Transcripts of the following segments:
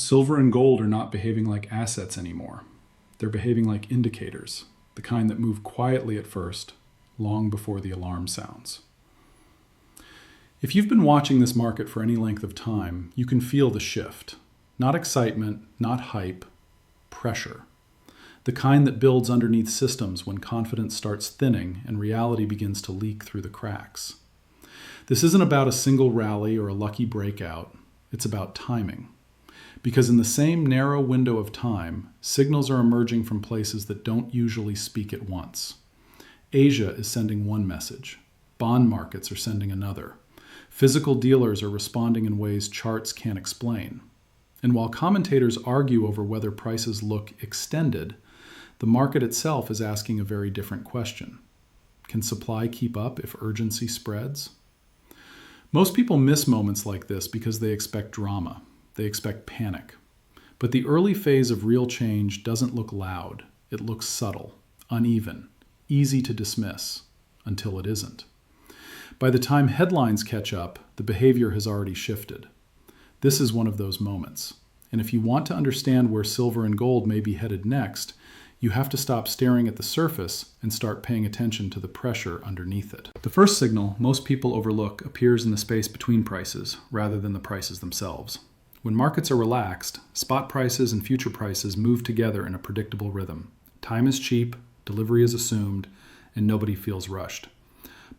Silver and gold are not behaving like assets anymore. They're behaving like indicators, the kind that move quietly at first, long before the alarm sounds. If you've been watching this market for any length of time, you can feel the shift. Not excitement, not hype, pressure. The kind that builds underneath systems when confidence starts thinning and reality begins to leak through the cracks. This isn't about a single rally or a lucky breakout. It's about timing. Because in the same narrow window of time, signals are emerging from places that don't usually speak at once. Asia is sending one message. Bond markets are sending another. Physical dealers are responding in ways charts can't explain. And while commentators argue over whether prices look extended, the market itself is asking a very different question. Can supply keep up if urgency spreads? Most people miss moments like this because they expect drama. They expect panic. But the early phase of real change doesn't look loud. It looks subtle, uneven, easy to dismiss, until it isn't. By the time headlines catch up, the behavior has already shifted. This is one of those moments. And if you want to understand where silver and gold may be headed next, you have to stop staring at the surface and start paying attention to the pressure underneath it. The first signal most people overlook appears in the space between prices, rather than the prices themselves. When markets are relaxed, spot prices and future prices move together in a predictable rhythm. Time is cheap, delivery is assumed, and nobody feels rushed.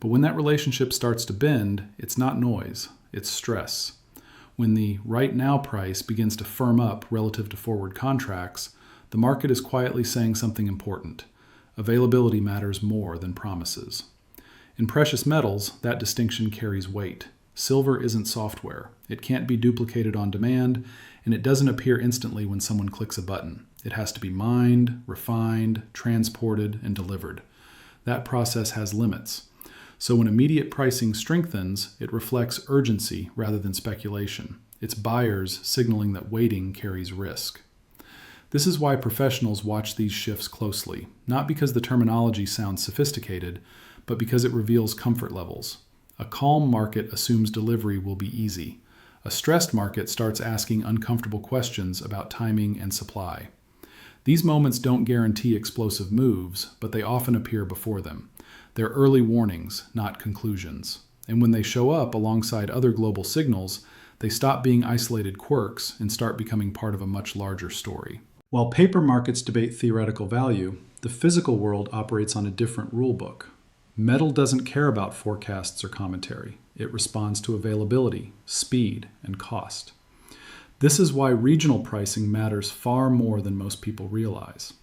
But when that relationship starts to bend, it's not noise, it's stress. When the right now price begins to firm up relative to forward contracts, the market is quietly saying something important. Availability matters more than promises. In precious metals, that distinction carries weight. Silver isn't software. It can't be duplicated on demand, and it doesn't appear instantly when someone clicks a button. It has to be mined, refined, transported, and delivered. That process has limits. So when immediate pricing strengthens, it reflects urgency rather than speculation. It's buyers signaling that waiting carries risk. This is why professionals watch these shifts closely, not because the terminology sounds sophisticated, but because it reveals comfort levels. A calm market assumes delivery will be easy. A stressed market starts asking uncomfortable questions about timing and supply. These moments don't guarantee explosive moves, but they often appear before them. They're early warnings, not conclusions. And when they show up alongside other global signals, they stop being isolated quirks and start becoming part of a much larger story. While paper markets debate theoretical value, the physical world operates on a different rulebook. Metal doesn't care about forecasts or commentary. It responds to availability, speed, and cost. This is why regional pricing matters far more than most people realize.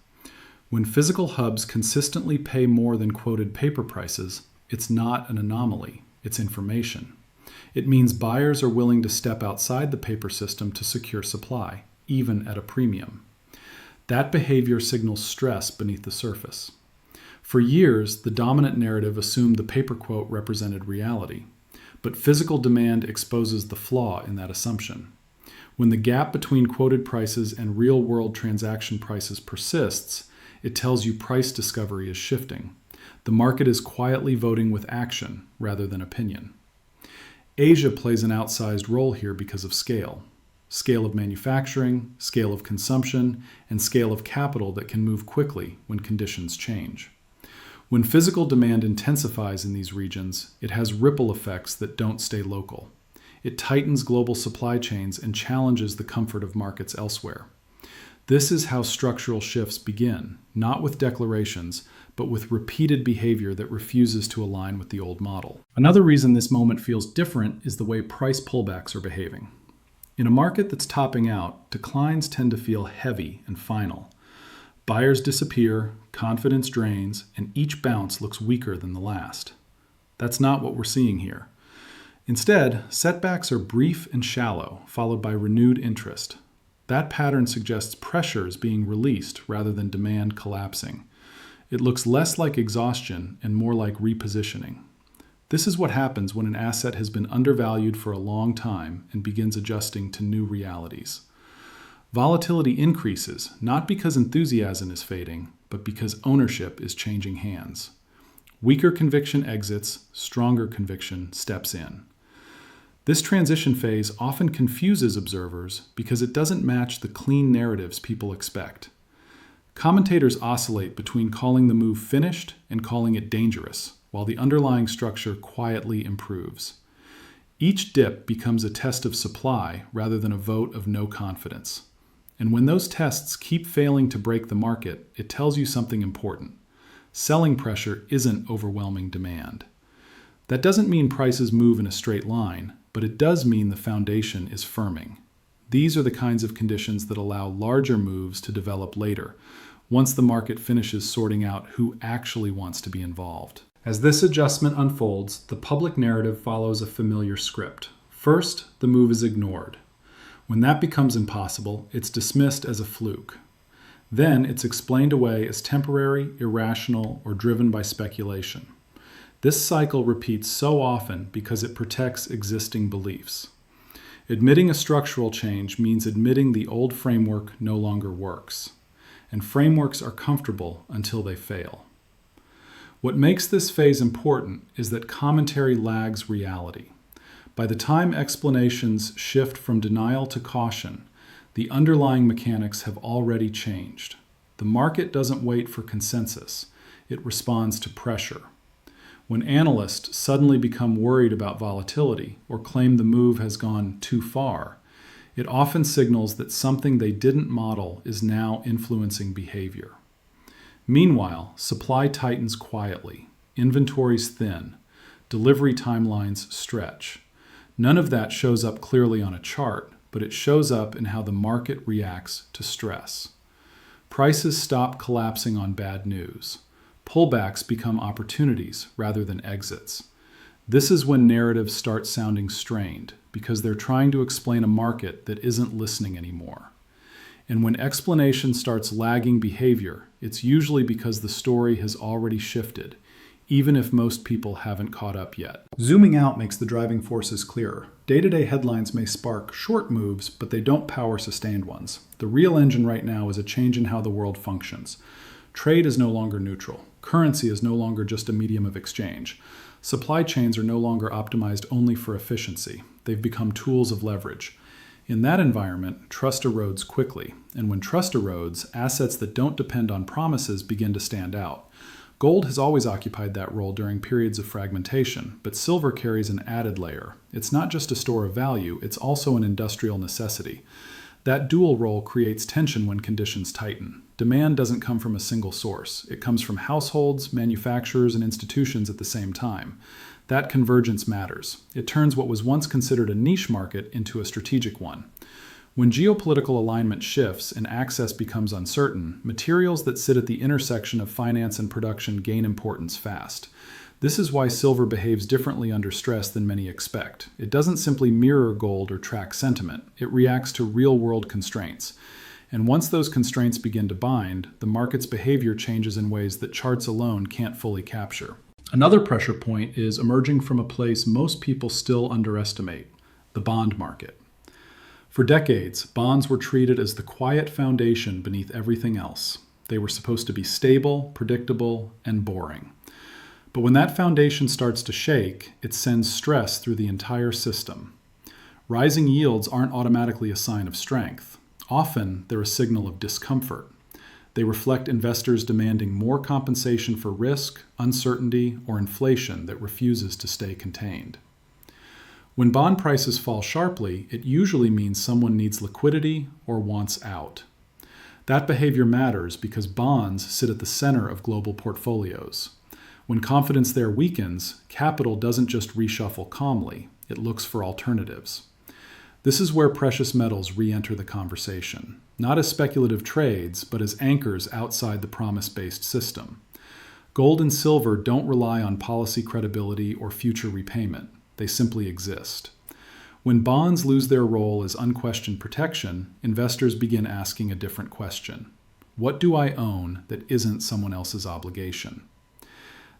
When physical hubs consistently pay more than quoted paper prices, it's not an anomaly, it's information. It means buyers are willing to step outside the paper system to secure supply, even at a premium. That behavior signals stress beneath the surface. For years, the dominant narrative assumed the paper quote represented reality, but physical demand exposes the flaw in that assumption. When the gap between quoted prices and real-world transaction prices persists, it tells you price discovery is shifting. The market is quietly voting with action rather than opinion. Asia plays an outsized role here because of scale. Scale of manufacturing, scale of consumption, and scale of capital that can move quickly when conditions change. When physical demand intensifies in these regions, it has ripple effects that don't stay local. It tightens global supply chains and challenges the comfort of markets elsewhere. This is how structural shifts begin, not with declarations, but with repeated behavior that refuses to align with the old model. Another reason this moment feels different is the way price pullbacks are behaving. In a market that's topping out, declines tend to feel heavy and final. Buyers disappear, confidence drains, and each bounce looks weaker than the last. That's not what we're seeing here. Instead, setbacks are brief and shallow, followed by renewed interest. That pattern suggests pressure is being released rather than demand collapsing. It looks less like exhaustion and more like repositioning. This is what happens when an asset has been undervalued for a long time and begins adjusting to new realities. Volatility increases, not because enthusiasm is fading, but because ownership is changing hands. Weaker conviction exits, stronger conviction steps in. This transition phase often confuses observers because it doesn't match the clean narratives people expect. Commentators oscillate between calling the move finished and calling it dangerous, while the underlying structure quietly improves. Each dip becomes a test of supply rather than a vote of no confidence. And when those tests keep failing to break the market, it tells you something important. Selling pressure isn't overwhelming demand. That doesn't mean prices move in a straight line, but it does mean the foundation is firming. These are the kinds of conditions that allow larger moves to develop later, once the market finishes sorting out who actually wants to be involved. As this adjustment unfolds, the public narrative follows a familiar script. First, the move is ignored. When that becomes impossible, it's dismissed as a fluke. Then it's explained away as temporary, irrational, or driven by speculation. This cycle repeats so often because it protects existing beliefs. Admitting a structural change means admitting the old framework no longer works. And frameworks are comfortable until they fail. What makes this phase important is that commentary lags reality. By the time explanations shift from denial to caution, the underlying mechanics have already changed. The market doesn't wait for consensus. It responds to pressure. When analysts suddenly become worried about volatility or claim the move has gone too far, it often signals that something they didn't model is now influencing behavior. Meanwhile, supply tightens quietly, inventories thin, delivery timelines stretch. None of that shows up clearly on a chart, but it shows up in how the market reacts to stress. Prices stop collapsing on bad news. Pullbacks become opportunities rather than exits. This is when narratives start sounding strained, because they're trying to explain a market that isn't listening anymore. And when explanation starts lagging behavior, it's usually because the story has already shifted, even if most people haven't caught up yet. Zooming out makes the driving forces clearer. Day-to-day headlines may spark short moves, but they don't power sustained ones. The real engine right now is a change in how the world functions. Trade is no longer neutral. Currency is no longer just a medium of exchange. Supply chains are no longer optimized only for efficiency. They've become tools of leverage. In that environment, trust erodes quickly, and when trust erodes, assets that don't depend on promises begin to stand out. Gold has always occupied that role during periods of fragmentation, but silver carries an added layer. It's not just a store of value, it's also an industrial necessity. That dual role creates tension when conditions tighten. Demand doesn't come from a single source. It comes from households, manufacturers, and institutions at the same time. That convergence matters. It turns what was once considered a niche market into a strategic one. When geopolitical alignment shifts and access becomes uncertain, materials that sit at the intersection of finance and production gain importance fast. This is why silver behaves differently under stress than many expect. It doesn't simply mirror gold or track sentiment. It reacts to real-world constraints. And once those constraints begin to bind, the market's behavior changes in ways that charts alone can't fully capture. Another pressure point is emerging from a place most people still underestimate, the bond market. For decades, bonds were treated as the quiet foundation beneath everything else. They were supposed to be stable, predictable, and boring. But when that foundation starts to shake, it sends stress through the entire system. Rising yields aren't automatically a sign of strength. Often, they're a signal of discomfort. They reflect investors demanding more compensation for risk, uncertainty, or inflation that refuses to stay contained. When bond prices fall sharply, it usually means someone needs liquidity or wants out. That behavior matters because bonds sit at the center of global portfolios. When confidence there weakens, capital doesn't just reshuffle calmly, it looks for alternatives. This is where precious metals re-enter the conversation, not as speculative trades, but as anchors outside the promise-based system. Gold and silver don't rely on policy credibility or future repayment. They simply exist. When bonds lose their role as unquestioned protection, investors begin asking a different question. What do I own that isn't someone else's obligation?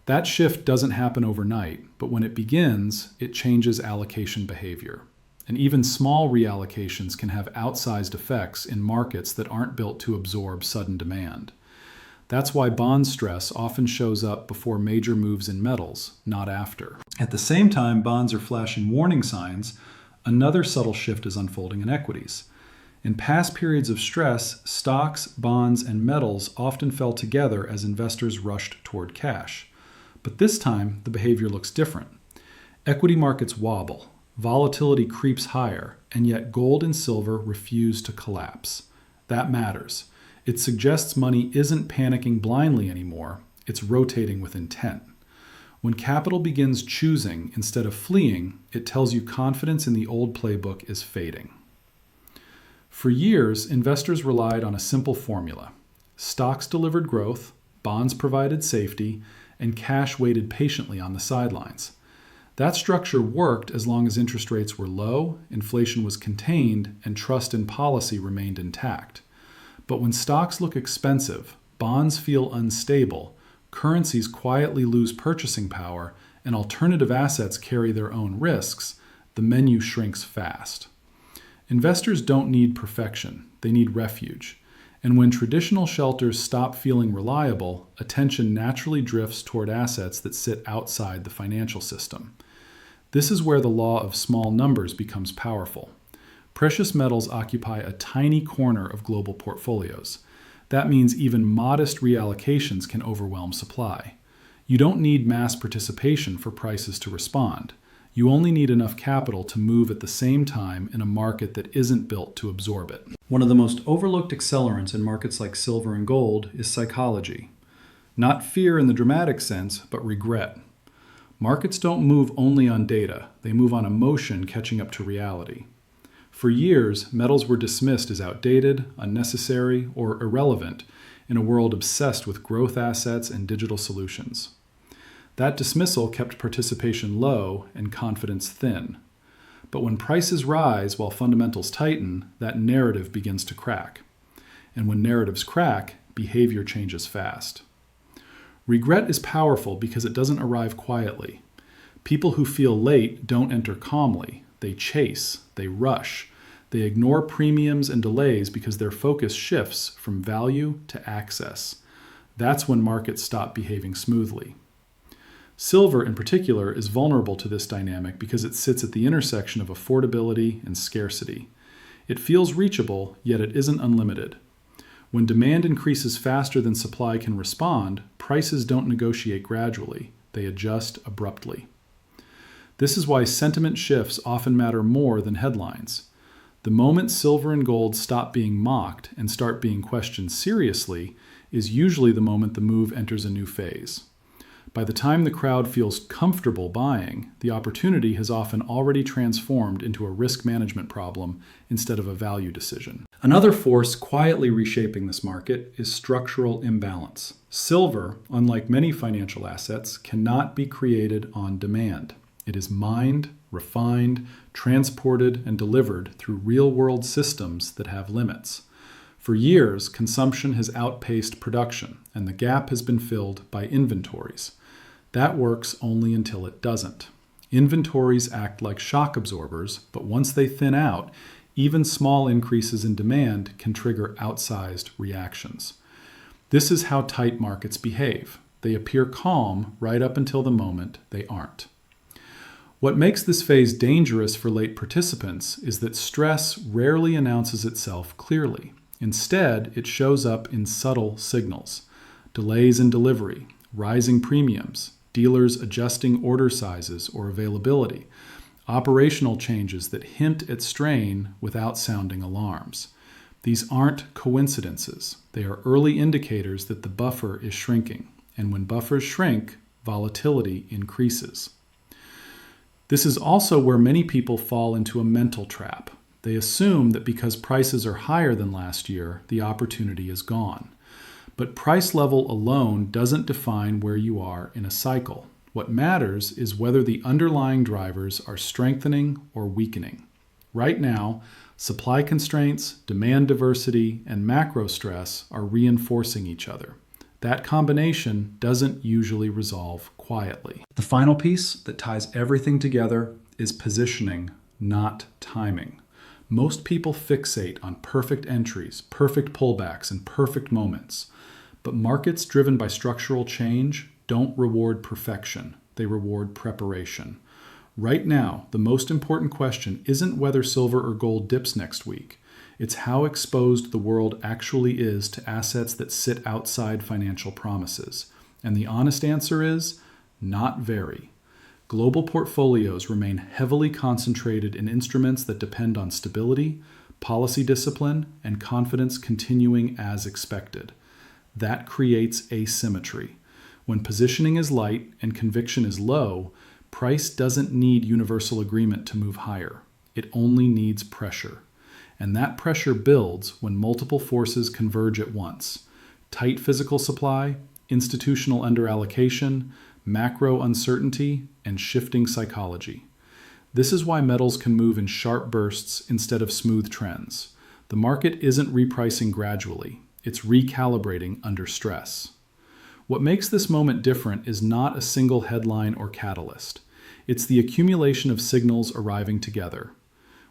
That shift doesn't happen overnight, but when it begins, it changes allocation behavior. And even small reallocations can have outsized effects in markets that aren't built to absorb sudden demand. That's why bond stress often shows up before major moves in metals, not after. At the same time bonds are flashing warning signs, another subtle shift is unfolding in equities. In past periods of stress, stocks, bonds, and metals often fell together as investors rushed toward cash. But this time, the behavior looks different. Equity markets wobble, volatility creeps higher, and yet gold and silver refuse to collapse. That matters. It suggests money isn't panicking blindly anymore, it's rotating with intent. When capital begins choosing instead of fleeing, it tells you confidence in the old playbook is fading. For years, investors relied on a simple formula. Stocks delivered growth, bonds provided safety, and cash waited patiently on the sidelines. That structure worked as long as interest rates were low, inflation was contained, and trust in policy remained intact. But when stocks look expensive, bonds feel unstable, currencies quietly lose purchasing power, and alternative assets carry their own risks, the menu shrinks fast. Investors don't need perfection, they need refuge. And when traditional shelters stop feeling reliable, attention naturally drifts toward assets that sit outside the financial system. This is where the law of small numbers becomes powerful. Precious metals occupy a tiny corner of global portfolios. That means even modest reallocations can overwhelm supply. You don't need mass participation for prices to respond. You only need enough capital to move at the same time in a market that isn't built to absorb it. One of the most overlooked accelerants in markets like silver and gold is psychology. Not fear in the dramatic sense, but regret. Markets don't move only on data, they move on emotion catching up to reality. For years, metals were dismissed as outdated, unnecessary, or irrelevant in a world obsessed with growth assets and digital solutions. That dismissal kept participation low and confidence thin. But when prices rise while fundamentals tighten, that narrative begins to crack. And when narratives crack, behavior changes fast. Regret is powerful because it doesn't arrive quietly. People who feel late don't enter calmly. They chase, they rush, they ignore premiums and delays because their focus shifts from value to access. That's when markets stop behaving smoothly. Silver, in particular, is vulnerable to this dynamic because it sits at the intersection of affordability and scarcity. It feels reachable, yet it isn't unlimited. When demand increases faster than supply can respond, prices don't negotiate gradually, they adjust abruptly. This is why sentiment shifts often matter more than headlines. The moment silver and gold stop being mocked and start being questioned seriously is usually the moment the move enters a new phase. By the time the crowd feels comfortable buying, the opportunity has often already transformed into a risk management problem instead of a value decision. Another force quietly reshaping this market is structural imbalance. Silver, unlike many financial assets, cannot be created on demand. It is mined, refined, transported, and delivered through real-world systems that have limits. For years, consumption has outpaced production, and the gap has been filled by inventories. That works only until it doesn't. Inventories act like shock absorbers, but once they thin out, even small increases in demand can trigger outsized reactions. This is how tight markets behave. They appear calm right up until the moment they aren't. What makes this phase dangerous for late participants is that stress rarely announces itself clearly. Instead, it shows up in subtle signals: delays in delivery, rising premiums, dealers adjusting order sizes or availability, operational changes that hint at strain without sounding alarms. These aren't coincidences. They are early indicators that the buffer is shrinking. And when buffers shrink, volatility increases. This is also where many people fall into a mental trap. They assume that because prices are higher than last year, the opportunity is gone. But price level alone doesn't define where you are in a cycle. What matters is whether the underlying drivers are strengthening or weakening. Right now, supply constraints, demand diversity, and macro stress are reinforcing each other. That combination doesn't usually resolve quietly. The final piece that ties everything together is positioning, not timing. Most people fixate on perfect entries, perfect pullbacks, and perfect moments. But markets driven by structural change don't reward perfection, they reward preparation. Right now, the most important question isn't whether silver or gold dips next week. It's how exposed the world actually is to assets that sit outside financial promises. And the honest answer is, not very. Global portfolios remain heavily concentrated in instruments that depend on stability, policy discipline, and confidence continuing as expected. That creates asymmetry. When positioning is light and conviction is low, price doesn't need universal agreement to move higher. It only needs pressure. And that pressure builds when multiple forces converge at once. Tight physical supply, institutional underallocation, macro uncertainty, and shifting psychology. This is why metals can move in sharp bursts instead of smooth trends. The market isn't repricing gradually, it's recalibrating under stress. What makes this moment different is not a single headline or catalyst. It's the accumulation of signals arriving together.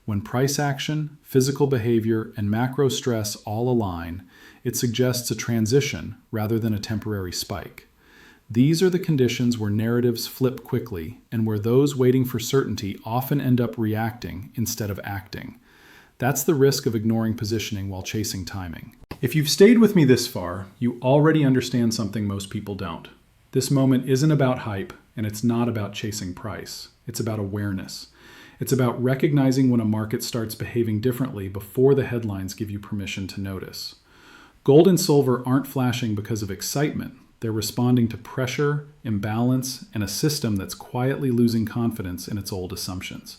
When price action, physical behavior, and macro stress all align, it suggests a transition rather than a temporary spike. These are the conditions where narratives flip quickly and where those waiting for certainty often end up reacting instead of acting. That's the risk of ignoring positioning while chasing timing. If you've stayed with me this far, you already understand something most people don't. This moment isn't about hype, and it's not about chasing price. It's about awareness. It's about recognizing when a market starts behaving differently before the headlines give you permission to notice. Gold and silver aren't flashing because of excitement. They're responding to pressure, imbalance, and a system that's quietly losing confidence in its old assumptions.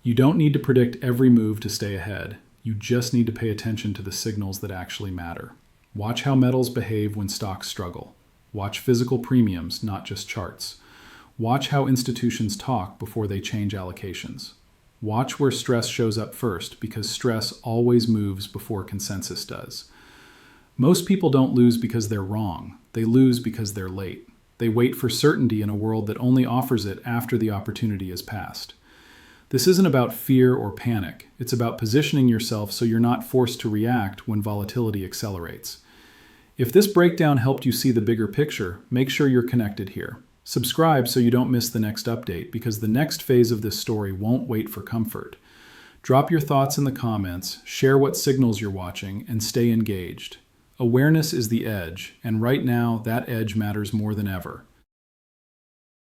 You don't need to predict every move to stay ahead. You just need to pay attention to the signals that actually matter. Watch how metals behave when stocks struggle. Watch physical premiums, not just charts. Watch how institutions talk before they change allocations. Watch where stress shows up first, because stress always moves before consensus does. Most people don't lose because they're wrong. They lose because they're late. They wait for certainty in a world that only offers it after the opportunity has passed. This isn't about fear or panic. It's about positioning yourself so you're not forced to react when volatility accelerates. If this breakdown helped you see the bigger picture, make sure you're connected here. Subscribe so you don't miss the next update, because the next phase of this story won't wait for comfort. Drop your thoughts in the comments, share what signals you're watching, and stay engaged. Awareness is the edge, and right now that edge matters more than ever.